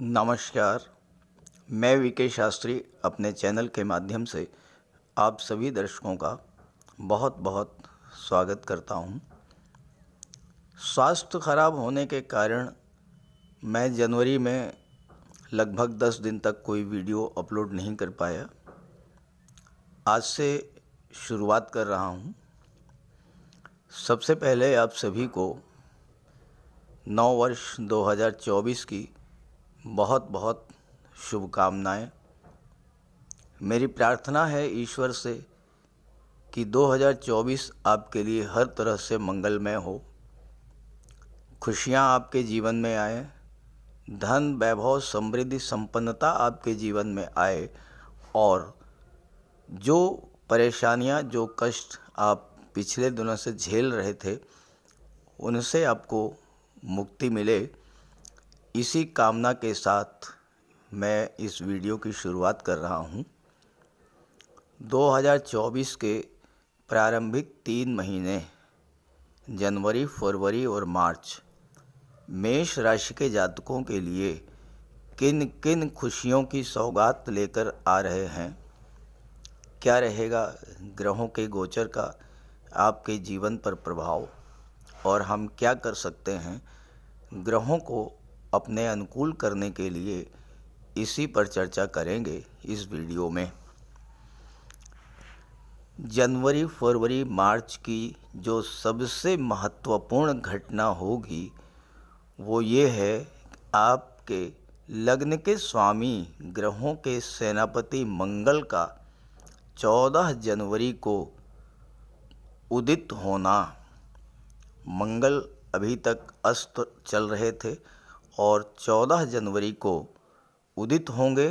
नमस्कार। मैं वीके शास्त्री अपने चैनल के माध्यम से आप सभी दर्शकों का बहुत बहुत स्वागत करता हूं। स्वास्थ्य खराब होने के कारण मैं जनवरी में लगभग 10 दिन तक कोई वीडियो अपलोड नहीं कर पाया। आज से शुरुआत कर रहा हूं। सबसे पहले आप सभी को नव वर्ष 2024 की बहुत बहुत शुभकामनाएं। मेरी प्रार्थना है ईश्वर से कि 2024 आपके लिए हर तरह से मंगलमय हो, खुशियां आपके जीवन में आए, धन वैभव समृद्धि संपन्नता आपके जीवन में आए और जो परेशानियां जो कष्ट आप पिछले दिनों से झेल रहे थे उनसे आपको मुक्ति मिले। इसी कामना के साथ मैं इस वीडियो की शुरुआत कर रहा हूं। 2024 के प्रारंभिक 3 महीने जनवरी, फरवरी और मार्च मेष राशि के जातकों के लिए किन किन खुशियों की सौगात लेकर आ रहे हैं, क्या रहेगा ग्रहों के गोचर का आपके जीवन पर प्रभाव और हम क्या कर सकते हैं ग्रहों को अपने अनुकूल करने के लिए, इसी पर चर्चा करेंगे इस वीडियो में। जनवरी, फरवरी, मार्च की जो सबसे महत्वपूर्ण घटना होगी वो ये है, आपके लग्न के स्वामी ग्रहों के सेनापति मंगल का 14 जनवरी को उदित होना। मंगल अभी तक अस्त चल रहे थे और 14 जनवरी को उदित होंगे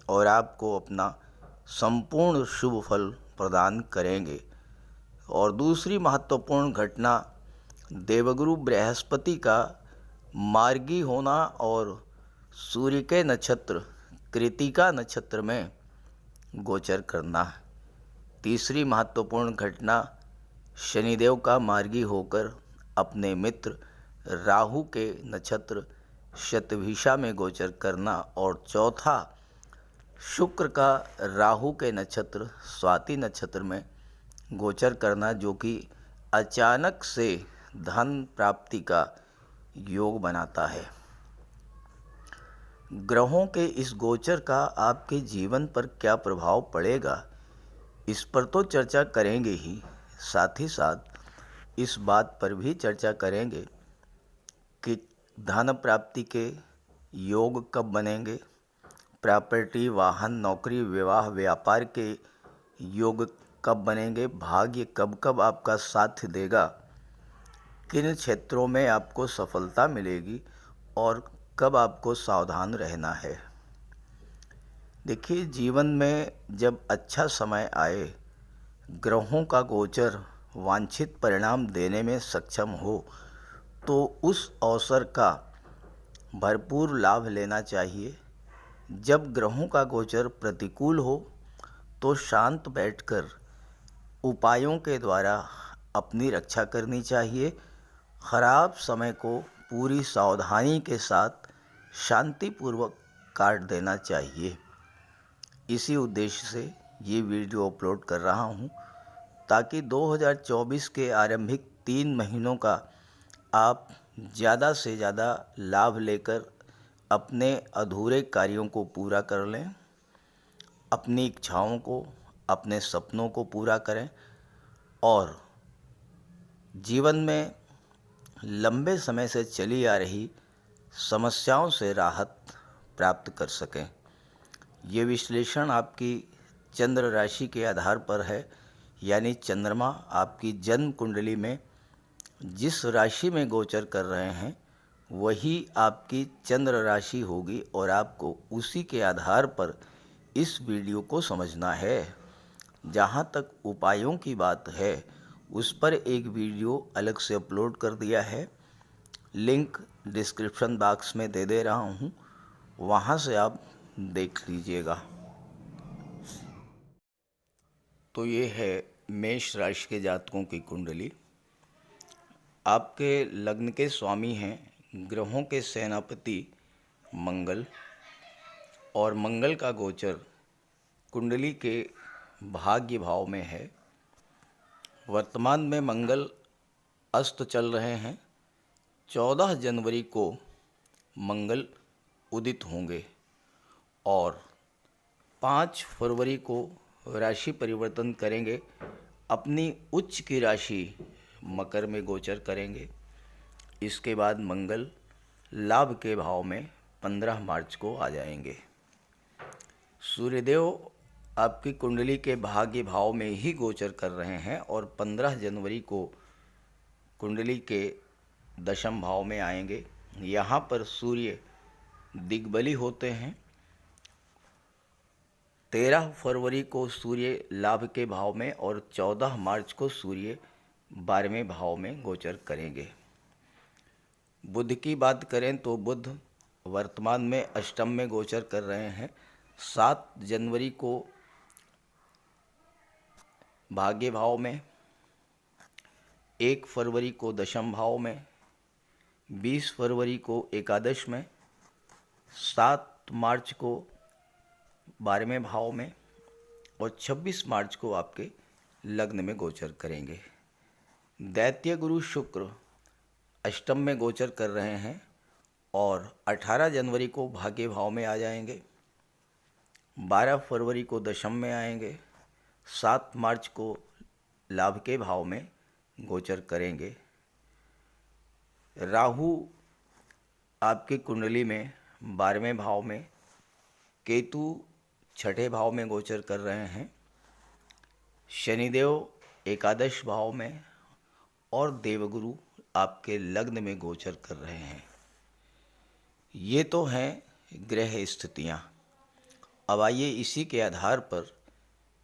और आपको अपना संपूर्ण शुभ फल प्रदान करेंगे। और दूसरी महत्वपूर्ण घटना देवगुरु बृहस्पति का मार्गी होना और सूर्य के नक्षत्र कृतिका नक्षत्र में गोचर करना। तीसरी महत्वपूर्ण घटना शनिदेव का मार्गी होकर अपने मित्र राहु के नक्षत्र शतभिषा में गोचर करना और चौथा शुक्र का राहु के नक्षत्र स्वाति नक्षत्र में गोचर करना, जो कि अचानक से धन प्राप्ति का योग बनाता है। ग्रहों के इस गोचर का आपके जीवन पर क्या प्रभाव पड़ेगा, इस पर तो चर्चा करेंगे ही, साथ ही साथ इस बात पर भी चर्चा करेंगे कि धन प्राप्ति के योग कब बनेंगे, प्रॉपर्टी, वाहन, नौकरी, विवाह, व्यापार के योग कब बनेंगे, भाग्य कब कब आपका साथ देगा, किन क्षेत्रों में आपको सफलता मिलेगी और कब आपको सावधान रहना है। देखिए, जीवन में जब अच्छा समय आए, ग्रहों का गोचर वांछित परिणाम देने में सक्षम हो तो उस अवसर का भरपूर लाभ लेना चाहिए। जब ग्रहों का गोचर प्रतिकूल हो तो शांत बैठकर उपायों के द्वारा अपनी रक्षा करनी चाहिए। खराब समय को पूरी सावधानी के साथ शांतिपूर्वक काट देना चाहिए। इसी उद्देश्य से ये वीडियो अपलोड कर रहा हूँ ताकि 2024 के आरंभिक 3 महीनों का आप ज़्यादा से ज़्यादा लाभ लेकर अपने अधूरे कार्यों को पूरा कर लें, अपनी इच्छाओं को, अपने सपनों को पूरा करें और जीवन में लंबे समय से चली आ रही समस्याओं से राहत प्राप्त कर सकें। ये विश्लेषण आपकी चंद्र राशि के आधार पर है, यानी चंद्रमा आपकी जन्म कुंडली में जिस राशि में गोचर कर रहे हैं वही आपकी चंद्र राशि होगी और आपको उसी के आधार पर इस वीडियो को समझना है। जहाँ तक उपायों की बात है उस पर एक वीडियो अलग से अपलोड कर दिया है, लिंक डिस्क्रिप्शन बॉक्स में दे रहा हूँ, वहाँ से आप देख लीजिएगा। तो ये है मेष राशि के जातकों की कुंडली। आपके लग्न के स्वामी हैं ग्रहों के सेनापति मंगल, और मंगल का गोचर कुंडली के भाग्य भाव में है। वर्तमान में मंगल अस्त चल रहे हैं। 14 जनवरी को मंगल उदित होंगे और 5 फरवरी को राशि परिवर्तन करेंगे, अपनी उच्च की राशि मकर में गोचर करेंगे। इसके बाद मंगल लाभ के भाव में 15 मार्च को आ जाएंगे। सूर्यदेव आपकी कुंडली के भाग्य भाव में ही गोचर कर रहे हैं और 15 जनवरी को कुंडली के दशम भाव में आएंगे। यहाँ पर सूर्य दिग्बली होते हैं। 13 फरवरी को सूर्य लाभ के भाव में और 14 मार्च को सूर्य 12वें भाव में गोचर करेंगे। बुध की बात करें तो बुध वर्तमान में अष्टम में गोचर कर रहे हैं। 7 जनवरी को भाग्य भाव में, 1 फरवरी को दशम भाव में, 20 फरवरी को एकादश में, 7 मार्च को 12वें भाव में और 26 मार्च को आपके लग्न में गोचर करेंगे। दैत्य गुरु शुक्र अष्टम में गोचर कर रहे हैं और 18 जनवरी को भाग्य भाव में आ जाएंगे, 12 फरवरी को दशम में आएंगे, 7 मार्च को लाभ के भाव में गोचर करेंगे। राहु आपकी कुंडली में 12वें भाव में, केतु 6ठे भाव में गोचर कर रहे हैं, शनिदेव एकादश भाव में और देवगुरु आपके लग्न में गोचर कर रहे हैं। ये तो हैं ग्रह स्थितियाँ। अब आइए इसी के आधार पर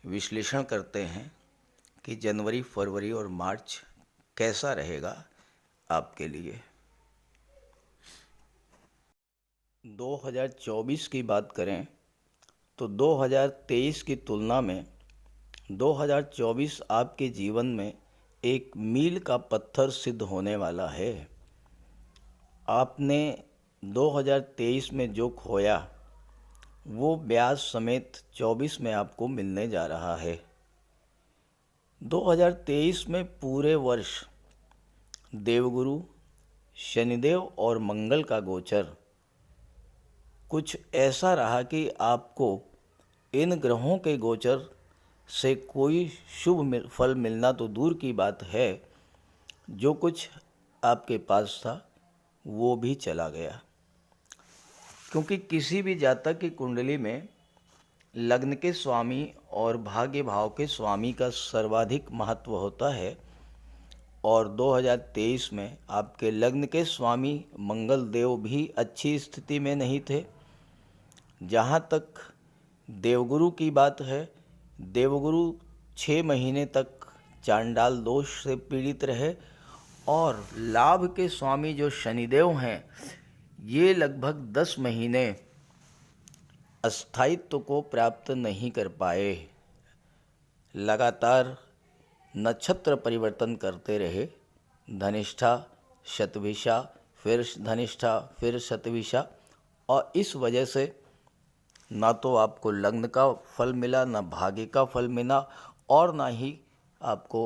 विश्लेषण करते हैं कि जनवरी, फरवरी और मार्च कैसा रहेगा आपके लिए। 2024 की बात करें तो 2023 की तुलना में 2024 आपके जीवन में एक मील का पत्थर सिद्ध होने वाला है। आपने 2023 में जो खोया वो ब्याज समेत 24 में आपको मिलने जा रहा है। 2023 में पूरे वर्ष देवगुरु, शनिदेव और मंगल का गोचर कुछ ऐसा रहा कि आपको इन ग्रहों के गोचर से कोई शुभ फल मिलना तो दूर की बात है, जो कुछ आपके पास था वो भी चला गया। क्योंकि किसी भी जातक की कुंडली में लग्न के स्वामी और भाग्य भाव के स्वामी का सर्वाधिक महत्व होता है और 2023 में आपके लग्न के स्वामी मंगल देव भी अच्छी स्थिति में नहीं थे। जहाँ तक देवगुरु की बात है, देवगुरु 6 महीने तक चांडाल दोष से पीड़ित रहे और लाभ के स्वामी जो शनिदेव हैं ये लगभग 10 महीने अस्थायित्व को प्राप्त नहीं कर पाए। लगातार नक्षत्र परिवर्तन करते रहे, धनिष्ठा, शतभिषा, फिर धनिष्ठा, फिर शतभिषा, और इस वजह से ना तो आपको लग्न का फल मिला, ना भाग्य का फल मिला और ना ही आपको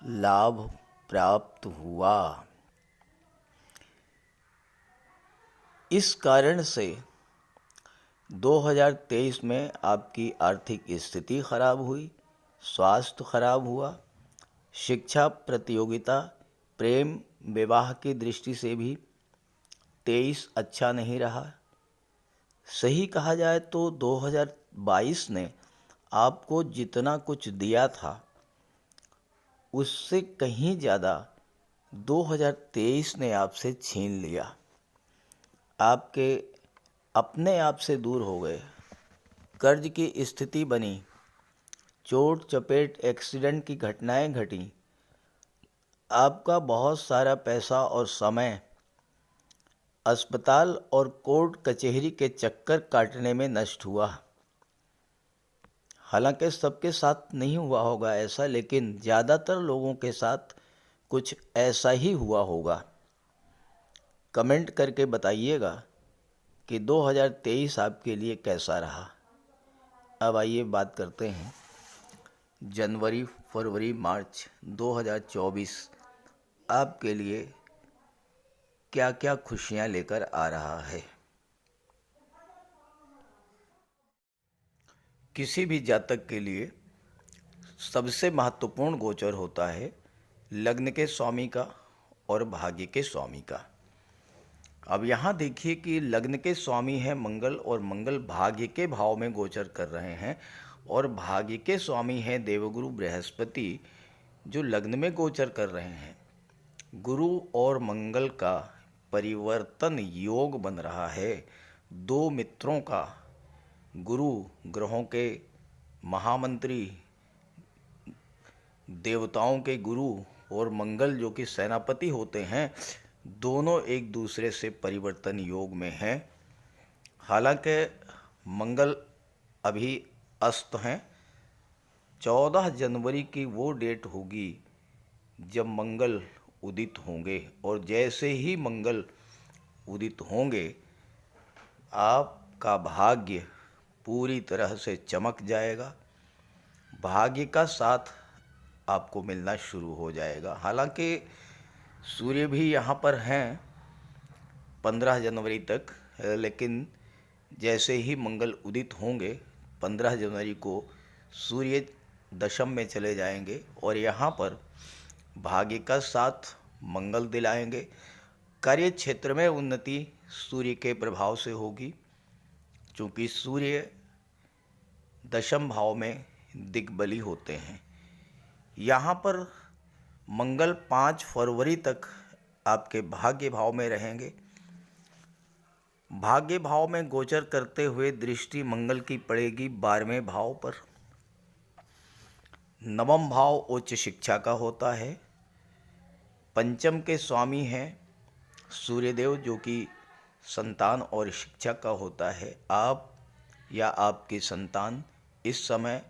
लाभ प्राप्त हुआ। इस कारण से 2023 में आपकी आर्थिक स्थिति खराब हुई, स्वास्थ्य खराब हुआ, शिक्षा प्रतियोगिता, प्रेम, विवाह की दृष्टि से भी 23 अच्छा नहीं रहा। सही कहा जाए तो 2022 ने आपको जितना कुछ दिया था उससे कहीं ज़्यादा 2023 ने आपसे छीन लिया। आपके अपने आप से दूर हो गए, कर्ज की स्थिति बनी, चोट चपेट एक्सीडेंट की घटनाएं घटी, आपका बहुत सारा पैसा और समय अस्पताल और कोर्ट कचहरी के चक्कर काटने में नष्ट हुआ। हालांकि सबके साथ नहीं हुआ होगा ऐसा, लेकिन ज़्यादातर लोगों के साथ कुछ ऐसा ही हुआ होगा। कमेंट करके बताइएगा कि 2023 आपके लिए कैसा रहा। अब आइए बात करते हैं जनवरी, फरवरी, मार्च 2024 आपके लिए क्या क्या खुशियां लेकर आ रहा है। किसी भी जातक के लिए सबसे महत्वपूर्ण गोचर होता है लग्न के स्वामी का और भाग्य के स्वामी का। अब यहाँ देखिए कि लग्न के स्वामी है मंगल और मंगल भाग्य के भाव में गोचर कर रहे हैं और भाग्य के स्वामी है देवगुरु बृहस्पति जो लग्न में गोचर कर रहे हैं। गुरु और मंगल का परिवर्तन योग बन रहा है। दो मित्रों का, गुरु ग्रहों के महामंत्री, देवताओं के गुरु और मंगल जो कि सेनापति होते हैं, दोनों एक दूसरे से परिवर्तन योग में हैं। हालांकि मंगल अभी अस्त हैं। 14 जनवरी की वो डेट होगी जब मंगल उदित होंगे और जैसे ही मंगल उदित होंगे आपका भाग्य पूरी तरह से चमक जाएगा। भाग्य का साथ आपको मिलना शुरू हो जाएगा। हालांकि सूर्य भी यहाँ पर हैं 15 जनवरी तक, लेकिन जैसे ही मंगल उदित होंगे 15 जनवरी को सूर्य दशम में चले जाएंगे और यहाँ पर भाग्य का साथ मंगल दिलाएंगे। कार्य क्षेत्र में उन्नति सूर्य के प्रभाव से होगी, क्योंकि सूर्य दशम भाव में दिग्बली होते हैं। यहाँ पर मंगल 5 फरवरी तक आपके भाग्य भाव में रहेंगे। भाग्य भाव में गोचर करते हुए दृष्टि मंगल की पड़ेगी 12वें भाव पर। नवम भाव उच्च शिक्षा का होता है। पंचम के स्वामी हैं सूर्यदेव जो कि संतान और शिक्षा का होता है। आप या आपकी संतान इस समय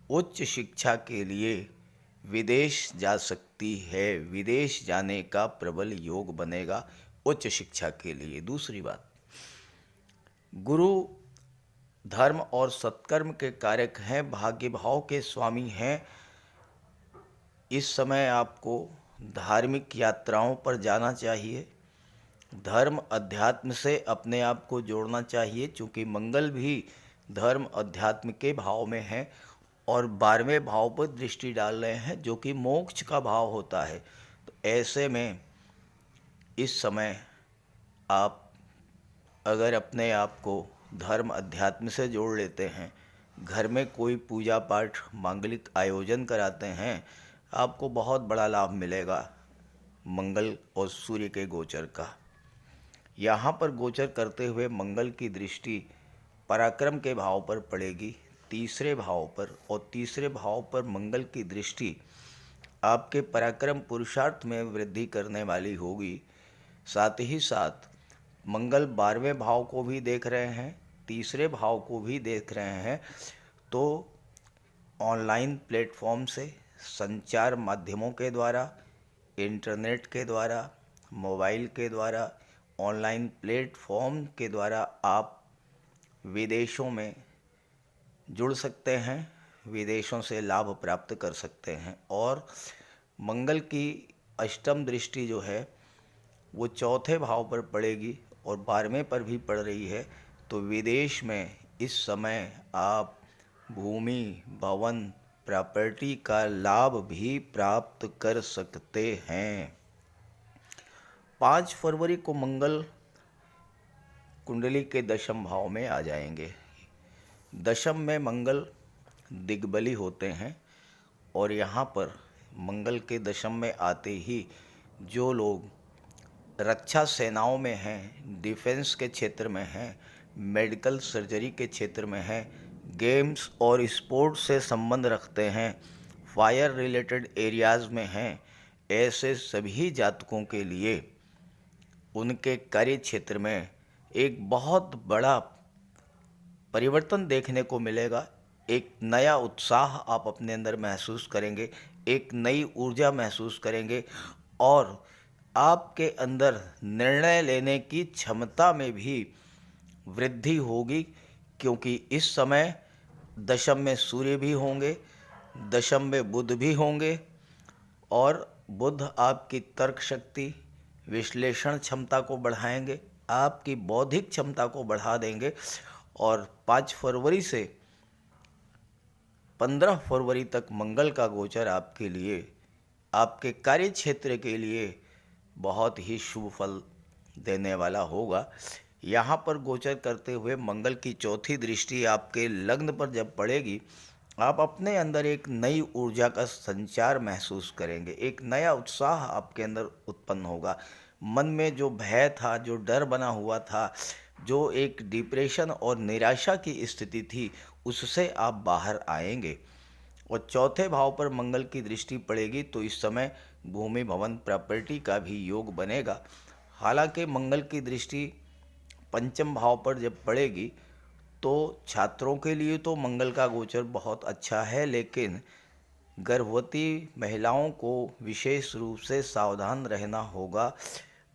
उच्च शिक्षा के लिए विदेश जा सकती है। विदेश जाने का प्रबल योग बनेगा उच्च शिक्षा के लिए। दूसरी बात, गुरु धर्म और सत्कर्म के कारक हैं, भाग्य भाव के स्वामी हैं। इस समय आपको धार्मिक यात्राओं पर जाना चाहिए। धर्म अध्यात्म से अपने आप को जोड़ना चाहिए, क्योंकि मंगल भी धर्म अध्यात्म के भाव में है और 12वें भाव पर दृष्टि डाल रहे हैं जो कि मोक्ष का भाव होता है। तो ऐसे में इस समय आप अगर अपने आप को धर्म अध्यात्म से जोड़ लेते हैं, घर में कोई पूजा पाठ मांगलिक आयोजन कराते हैं, आपको बहुत बड़ा लाभ मिलेगा मंगल और सूर्य के गोचर का। यहाँ पर गोचर करते हुए मंगल की दृष्टि पराक्रम के भाव पर पड़ेगी, तीसरे भाव पर, और तीसरे भाव पर मंगल की दृष्टि आपके पराक्रम पुरुषार्थ में वृद्धि करने वाली होगी। साथ ही साथ मंगल 12वें भाव को भी देख रहे हैं, तीसरे भाव को भी देख रहे हैं। तो ऑनलाइन प्लेटफॉर्म से, संचार माध्यमों के द्वारा, इंटरनेट के द्वारा, मोबाइल के द्वारा, ऑनलाइन प्लेटफॉर्म के द्वारा आप विदेशों में जुड़ सकते हैं, विदेशों से लाभ प्राप्त कर सकते हैं। और मंगल की अष्टम दृष्टि जो है वो चौथे भाव पर पड़ेगी और 12वें पर भी पड़ रही है। तो विदेश में इस समय आप भूमि, भवन, प्रॉपर्टी का लाभ भी प्राप्त कर सकते हैं। 5 फरवरी को मंगल कुंडली के दशम भाव में आ जाएंगे। दशम में मंगल दिग्बली होते हैं और यहाँ पर मंगल के दशम में आते ही जो लोग रक्षा सेनाओं में हैं, डिफेंस के क्षेत्र में हैं, मेडिकल सर्जरी के क्षेत्र में हैं, गेम्स और स्पोर्ट्स से संबंध रखते हैं, फायर रिलेटेड एरियाज़ में हैं, ऐसे सभी जातकों के लिए उनके कार्य क्षेत्र में एक बहुत बड़ा परिवर्तन देखने को मिलेगा। एक नया उत्साह आप अपने अंदर महसूस करेंगे, एक नई ऊर्जा महसूस करेंगे और आपके अंदर निर्णय लेने की क्षमता में भी वृद्धि होगी, क्योंकि इस समय दशम में सूर्य भी होंगे, दशम में बुध भी होंगे, और बुध आपकी तर्क शक्ति, विश्लेषण क्षमता को बढ़ाएंगे, आपकी बौद्धिक क्षमता को बढ़ा देंगे। और 5 फरवरी से 15 फरवरी तक मंगल का गोचर आपके लिए, आपके कार्य क्षेत्र के लिए बहुत ही शुभ फल देने वाला होगा। यहाँ पर गोचर करते हुए मंगल की चौथी दृष्टि आपके लग्न पर जब पड़ेगी, आप अपने अंदर एक नई ऊर्जा का संचार महसूस करेंगे, एक नया उत्साह आपके अंदर उत्पन्न होगा। मन में जो भय था, जो डर बना हुआ था, जो एक डिप्रेशन और निराशा की स्थिति थी, उससे आप बाहर आएंगे। और चौथे भाव पर मंगल की दृष्टि पड़ेगी तो इस समय भूमि भवन प्रॉपर्टी का भी योग बनेगा। हालांकि मंगल की दृष्टि पंचम भाव पर जब पड़ेगी तो छात्रों के लिए तो मंगल का गोचर बहुत अच्छा है, लेकिन गर्भवती महिलाओं को विशेष रूप से सावधान रहना होगा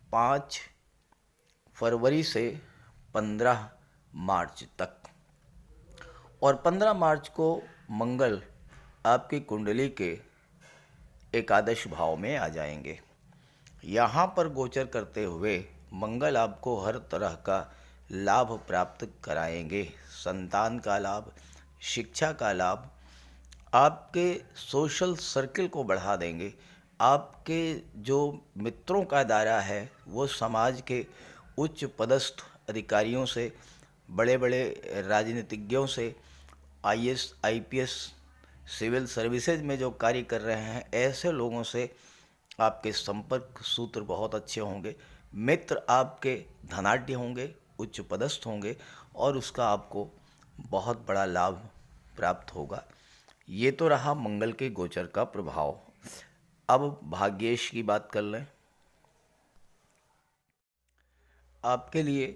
5 फरवरी से 15 मार्च तक। और 15 मार्च को मंगल आपकी कुंडली के एकादश भाव में आ जाएंगे। यहाँ पर गोचर करते हुए मंगल आपको हर तरह का लाभ प्राप्त कराएंगे। संतान का लाभ, शिक्षा का लाभ, आपके सोशल सर्किल को बढ़ा देंगे। आपके जो मित्रों का दायरा है वो समाज के उच्च पदस्थ अधिकारियों से, बड़े बड़े राजनीतिज्ञों से, आईएएस, आईपीएस, सिविल सर्विसेज में जो कार्य कर रहे हैं, ऐसे लोगों से आपके संपर्क सूत्र बहुत अच्छे होंगे। मित्र आपके धनाढ्य होंगे, उच्च पदस्थ होंगे, और उसका आपको बहुत बड़ा लाभ प्राप्त होगा। ये तो रहा मंगल के गोचर का प्रभाव। अब भाग्येश की बात कर लें। आपके लिए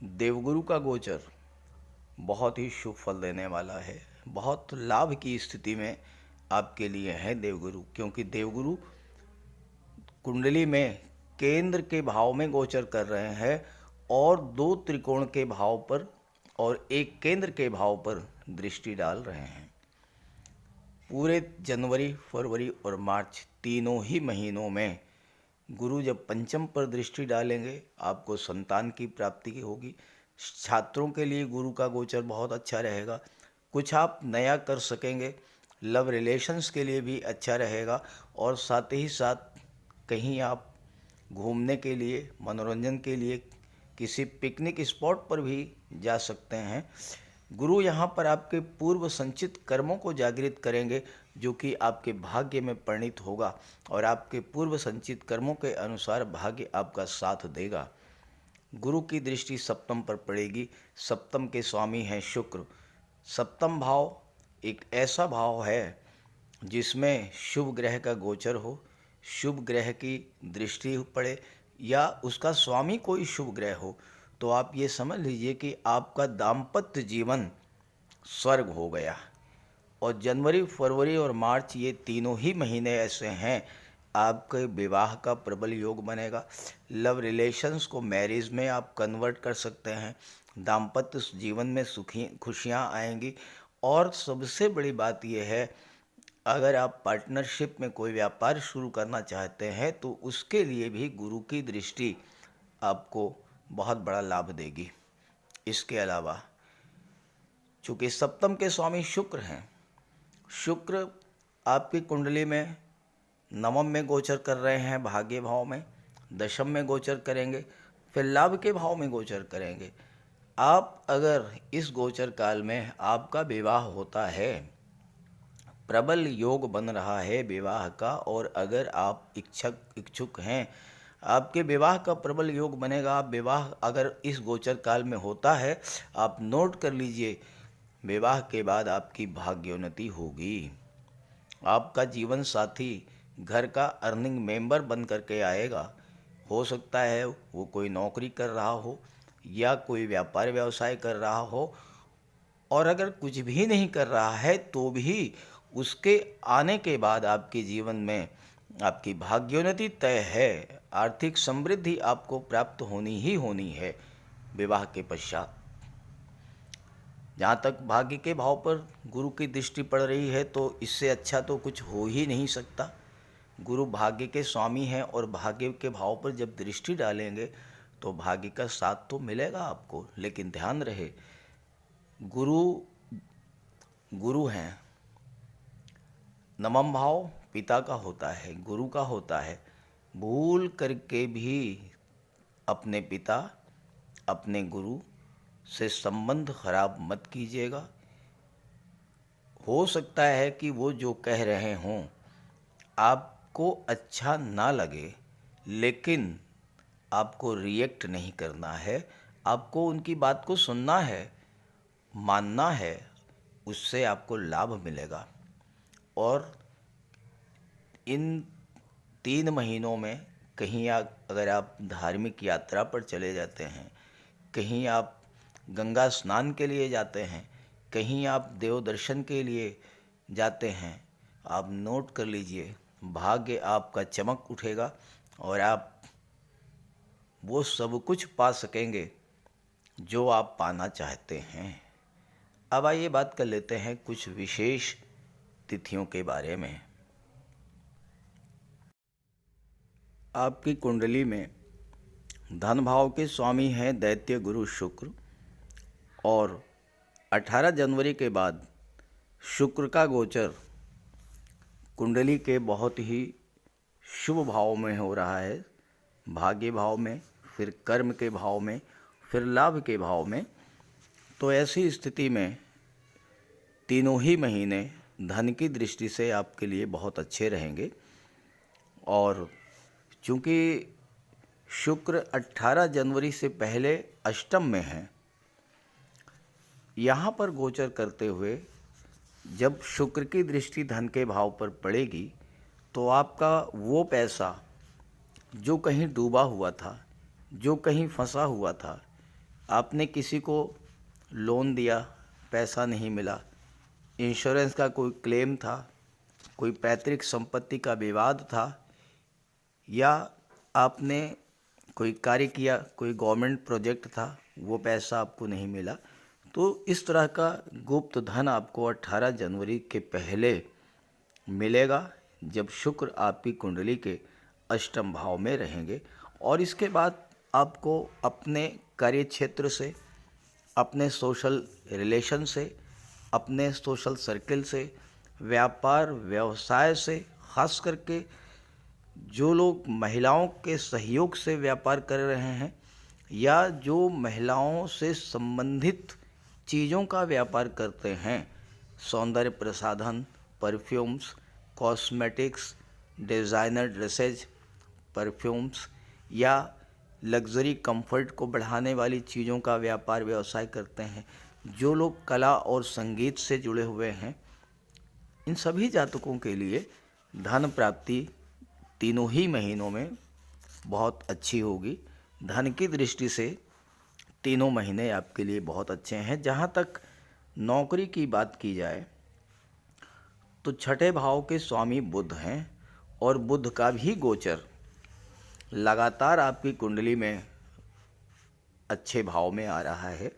देवगुरु का गोचर बहुत ही शुभ फल देने वाला है। बहुत लाभ की स्थिति में आपके लिए है देवगुरु, क्योंकि देवगुरु कुंडली में केंद्र के भाव में गोचर कर रहे हैं और 2 त्रिकोण के भाव पर और एक केंद्र के भाव पर दृष्टि डाल रहे हैं। पूरे जनवरी, फरवरी और मार्च तीनों ही महीनों में गुरु जब पंचम पर दृष्टि डालेंगे, आपको संतान की प्राप्ति होगी। छात्रों के लिए गुरु का गोचर बहुत अच्छा रहेगा। कुछ आप नया कर सकेंगे। लव रिलेशंस के लिए भी अच्छा रहेगा, और साथ ही साथ कहीं आप घूमने के लिए, मनोरंजन के लिए किसी पिकनिक स्पॉट पर भी जा सकते हैं। गुरु यहाँ पर आपके पूर्व संचित कर्मों को जागृत करेंगे, जो कि आपके भाग्य में परिणित होगा, और आपके पूर्व संचित कर्मों के अनुसार भाग्य आपका साथ देगा। गुरु की दृष्टि सप्तम पर पड़ेगी। सप्तम के स्वामी हैं शुक्र। सप्तम भाव एक ऐसा भाव है जिसमें शुभ ग्रह का गोचर हो, शुभ ग्रह की दृष्टि पड़े, या उसका स्वामी कोई शुभ ग्रह हो, तो आप ये समझ लीजिए कि आपका दाम्पत्य जीवन स्वर्ग हो गया। और जनवरी, फरवरी और मार्च ये तीनों ही महीने ऐसे हैं, आपके विवाह का प्रबल योग बनेगा। लव रिलेशंस को मैरिज में आप कन्वर्ट कर सकते हैं। दाम्पत्य जीवन में सुखी खुशियाँ आएंगी। और सबसे बड़ी बात यह है, अगर आप पार्टनरशिप में कोई व्यापार शुरू करना चाहते हैं तो उसके लिए भी गुरु की दृष्टि आपको बहुत बड़ा लाभ देगी। इसके अलावा चूँकि सप्तम के स्वामी शुक्र हैं, शुक्र आपकी कुंडली में नवम में गोचर कर रहे हैं, भाग्य भाव में, दशम में गोचर करेंगे, फिर लाभ के भाव में गोचर करेंगे। आप अगर इस गोचर काल में आपका विवाह होता है, प्रबल योग बन रहा है विवाह का, और अगर आप इच्छुक हैं, आपके विवाह का प्रबल योग बनेगा। आप विवाह अगर इस गोचर काल में होता है, आप नोट कर लीजिए, विवाह के बाद आपकी भाग्योन्नति होगी। आपका जीवन साथी घर का अर्निंग मेंबर बन करके आएगा। हो सकता है वो कोई नौकरी कर रहा हो या कोई व्यापार व्यवसाय कर रहा हो, और अगर कुछ भी नहीं कर रहा है तो भी उसके आने के बाद आपके जीवन में आपकी भाग्योन्नति तय है। आर्थिक समृद्धि आपको प्राप्त होनी ही होनी है विवाह के पश्चात। जहाँ तक भाग्य के भाव पर गुरु की दृष्टि पड़ रही है तो इससे अच्छा तो कुछ हो ही नहीं सकता। गुरु भाग्य के स्वामी हैं और भाग्य के भाव पर जब दृष्टि डालेंगे तो भाग्य का साथ तो मिलेगा आपको। लेकिन ध्यान रहे, गुरु गुरु हैं। नमम भाव पिता का होता है, गुरु का होता है। भूल करके भी अपने पिता, अपने गुरु से संबंध खराब मत कीजिएगा। हो सकता है कि वो जो कह रहे हों आपको अच्छा ना लगे, लेकिन आपको रिएक्ट नहीं करना है। आपको उनकी बात को सुनना है, मानना है, उससे आपको लाभ मिलेगा। और इन 3 महीनों में कहीं अगर आप धार्मिक यात्रा पर चले जाते हैं, कहीं आप गंगा स्नान के लिए जाते हैं, कहीं आप देव दर्शन के लिए जाते हैं, आप नोट कर लीजिए, भाग्य आपका चमक उठेगा और आप वो सब कुछ पा सकेंगे जो आप पाना चाहते हैं। अब आइए बात कर लेते हैं कुछ विशेष तिथियों के बारे में। आपकी कुंडली में धन भाव के स्वामी हैं दैत्य गुरु शुक्र, और 18 जनवरी के बाद शुक्र का गोचर कुंडली के बहुत ही शुभ भाव में हो रहा है। भाग्य भाव में, फिर कर्म के भाव में, फिर लाभ के भाव में। तो ऐसी स्थिति में तीनों ही महीने धन की दृष्टि से आपके लिए बहुत अच्छे रहेंगे। और चूँकि शुक्र 18 जनवरी से पहले अष्टम में है, यहाँ पर गोचर करते हुए जब शुक्र की दृष्टि धन के भाव पर पड़ेगी तो आपका वो पैसा जो कहीं डूबा हुआ था, जो कहीं फंसा हुआ था, आपने किसी को लोन दिया, पैसा नहीं मिला, इंश्योरेंस का कोई क्लेम था, कोई पैतृक संपत्ति का विवाद था, या आपने कोई कार्य किया, कोई गवर्नमेंट प्रोजेक्ट था, वो पैसा आपको नहीं मिला, तो इस तरह का गुप्त धन आपको 18 जनवरी के पहले मिलेगा जब शुक्र आपकी कुंडली के अष्टम भाव में रहेंगे। और इसके बाद आपको अपने कार्य क्षेत्र से, अपने सोशल रिलेशन से, अपने सोशल सर्कल से, व्यापार व्यवसाय से, खास करके जो लोग महिलाओं के सहयोग से व्यापार कर रहे हैं या जो महिलाओं से संबंधित चीज़ों का व्यापार करते हैं, सौंदर्य प्रसाधन, perfumes, cosmetics, designer dresses, perfumes या लग्जरी कंफर्ट को बढ़ाने वाली चीज़ों का व्यापार व्यवसाय करते हैं, जो लोग कला और संगीत से जुड़े हुए हैं, इन सभी जातकों के लिए धन प्राप्ति तीनों ही महीनों में बहुत अच्छी होगी। धन की दृष्टि से तीनों महीने आपके लिए बहुत अच्छे हैं। जहाँ तक नौकरी की बात की जाए तो छठे भाव के स्वामी बुध हैं और बुध का भी गोचर लगातार आपकी कुंडली में अच्छे भाव में आ रहा है।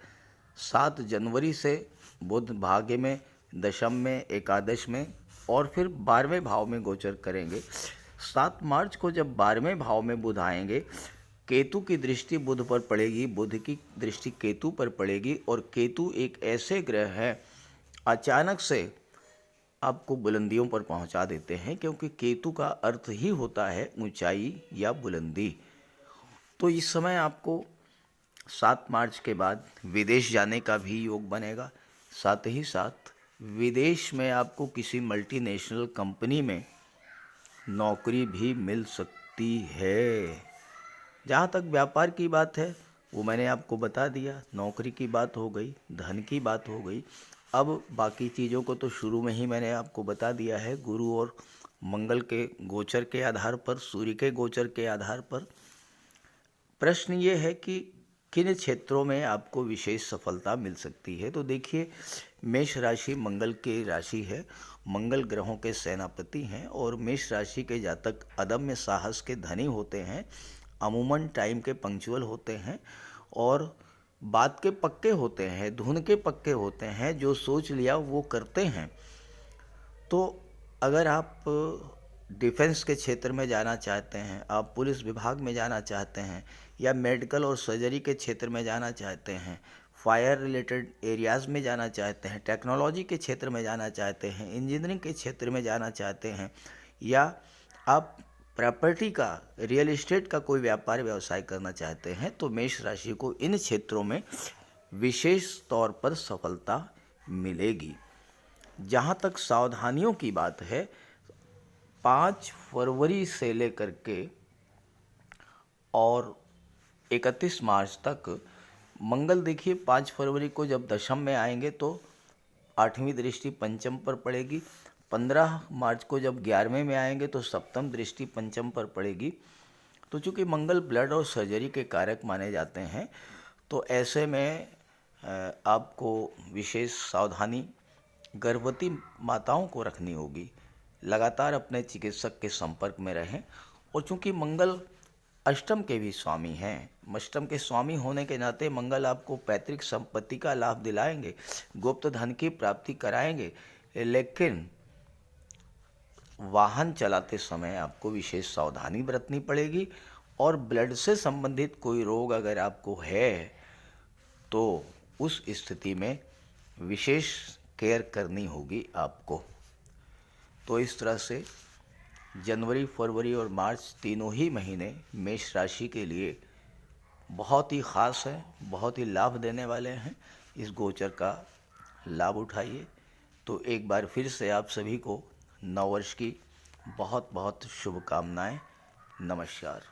7 जनवरी से बुध भाग्य में, दशम में, एकादश में और फिर 12वें भाव में गोचर करेंगे। 7 मार्च को जब 12वें भाव में बुध आएंगे, केतु की दृष्टि बुध पर पड़ेगी, बुध की दृष्टि केतु पर पड़ेगी, और केतु एक ऐसे ग्रह है अचानक से आपको बुलंदियों पर पहुंचा देते हैं, क्योंकि केतु का अर्थ ही होता है ऊंचाई या बुलंदी। तो इस समय आपको 7 मार्च के बाद विदेश जाने का भी योग बनेगा। साथ ही साथ विदेश में आपको किसी मल्टीनेशनल कंपनी में नौकरी भी मिल सकती है। जहाँ तक व्यापार की बात है वो मैंने आपको बता दिया, नौकरी की बात हो गई, धन की बात हो गई। अब बाकी चीज़ों को तो शुरू में ही मैंने आपको बता दिया है। गुरु और मंगल के गोचर के आधार पर, सूर्य के गोचर के आधार पर प्रश्न ये है कि किन क्षेत्रों में आपको विशेष सफलता मिल सकती है। तो देखिए, मेष राशि मंगल की राशि है, मंगल ग्रहों के सेनापति हैं और मेष राशि के जातक अदम्य साहस के धनी होते हैं, अमूमन टाइम के पंक्चुअल होते हैं और बात के पक्के होते हैं, धुन के पक्के होते हैं, जो सोच लिया वो करते हैं। तो अगर आप डिफेंस के क्षेत्र में जाना चाहते हैं, आप पुलिस विभाग में जाना चाहते हैं, या मेडिकल और सर्जरी के क्षेत्र में जाना चाहते हैं, फायर रिलेटेड एरियाज़ में जाना चाहते हैं, टेक्नोलॉजी के क्षेत्र में जाना चाहते हैं, इंजीनियरिंग के क्षेत्र में जाना चाहते हैं, या आप प्रॉपर्टी का, रियल एस्टेट का कोई व्यापार व्यवसाय करना चाहते हैं, तो मेष राशि को इन क्षेत्रों में विशेष तौर पर सफलता मिलेगी। जहाँ तक सावधानियों की बात है, 5 फरवरी से लेकर के और 31 मार्च तक मंगल, देखिए 5 फरवरी को जब दशम में आएंगे तो 8वीं दृष्टि पंचम पर पड़ेगी। 15 मार्च को जब 11वें में आएंगे तो सप्तम दृष्टि पंचम पर पड़ेगी। तो चूँकि मंगल ब्लड और सर्जरी के कारक माने जाते हैं, तो ऐसे में आपको विशेष सावधानी गर्भवती माताओं को रखनी होगी। लगातार अपने चिकित्सक के संपर्क में रहें। और चूँकि मंगल अष्टम के भी स्वामी हैं, अष्टम के स्वामी होने के नाते मंगल आपको पैतृक संपत्ति का लाभ दिलाएंगे, गुप्त धन की प्राप्ति कराएंगे, लेकिन वाहन चलाते समय आपको विशेष सावधानी बरतनी पड़ेगी। और ब्लड से संबंधित कोई रोग अगर आपको है तो उस स्थिति में विशेष केयर करनी होगी आपको। तो इस तरह से जनवरी, फरवरी और मार्च तीनों ही महीने मेष राशि के लिए बहुत ही ख़ास है, बहुत ही लाभ देने वाले हैं। इस गोचर का लाभ उठाइए। तो एक बार फिर से आप सभी को नववर्ष की बहुत बहुत शुभकामनाएं। नमस्कार।